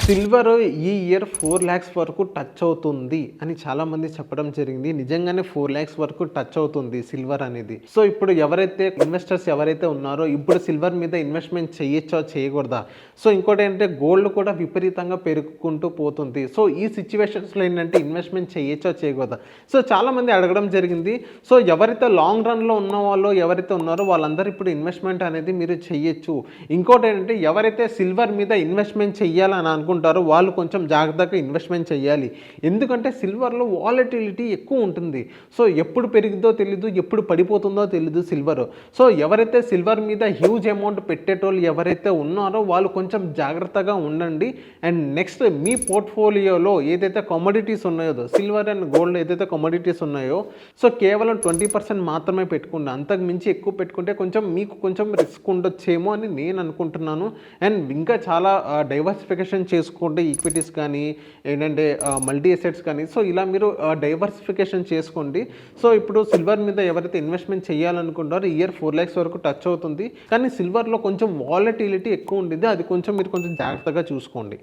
Silver ఈ year 4,00,000 వరకు touch అవుతుంది అని చాలామంది చెప్పడం జరిగింది. నిజంగానే 4,00,000 వరకు టచ్ అవుతుంది సిల్వర్ అనేది. సో ఇప్పుడు ఎవరైతే ఇన్వెస్టర్స్ ఎవరైతే ఉన్నారో ఇప్పుడు సిల్వర్ మీద ఇన్వెస్ట్మెంట్ చేయొచ్చా చేయకూడదా? సో ఇంకోటి ఏంటంటే గోల్డ్ కూడా విపరీతంగా పెరుగుకుంటూ పోతుంది. సో ఈ సిచ్యువేషన్స్లో ఏంటంటే ఇన్వెస్ట్మెంట్ చేయొచ్చా చేయకూడదా? సో చాలామంది అడగడం జరిగింది. సో ఎవరైతే లాంగ్ రన్లో ఉన్న వాళ్ళు ఎవరైతే ఉన్నారో వాళ్ళందరూ ఇప్పుడు ఇన్వెస్ట్మెంట్ అనేది మీరు చేయొచ్చు. ఇంకోటి ఏంటంటే ఎవరైతే సిల్వర్ మీద ఇన్వెస్ట్మెంట్ చెయ్యాలని అనుకుంటారో వాళ్ళు కొంచెం జాగ్రత్తగా ఇన్వెస్ట్మెంట్ చేయాలి. ఎందుకంటే సిల్వర్లో వాలటిలిటీ ఎక్కువ ఉంటుంది. సో ఎప్పుడు పెరిగిద్దో తెలీదు, ఎప్పుడు పడిపోతుందో తెలీదు సిల్వర్. సో ఎవరైతే సిల్వర్ మీద హ్యూజ్ అమౌంట్ పెట్టేటోళ్ళు ఎవరైతే ఉన్నారో వాళ్ళు కొంచెం జాగ్రత్తగా ఉండండి. అండ్ నెక్స్ట్ మీ పోర్ట్ఫోలియోలో ఏదైతే కమోడిటీస్ ఉన్నాయో సిల్వర్ అండ్ గోల్డ్ ఏదైతే కమోడిటీస్ ఉన్నాయో సో కేవలం 20% మాత్రమే పెట్టుకోండి. అంతకు మించి ఎక్కువ పెట్టుకుంటే మీకు కొంచెం రిస్క్ ఉండొచ్చేమో అని నేను అనుకుంటున్నాను. అండ్ ఇంకా చాలా డైవర్సిఫికేషన్ చేసుకోండి. ఈక్విటీస్ కానీ ఏంటంటే మల్టీ అసెట్స్ కానీ సో ఇలా మీరు డైవర్సిఫికేషన్ చేసుకోండి. సో ఇప్పుడు సిల్వర్ మీద ఎవరైతే ఇన్వెస్ట్మెంట్ చేయాలనుకుంటారో ఇయర్ 4,00,000 వరకు టచ్ అవుతుంది. కానీ సిల్వర్లో కొంచెం వాలటిలిటీ ఎక్కువ ఉండేది. అది కొంచెం మీరు కొంచెం జాగ్రత్తగా చూసుకోండి.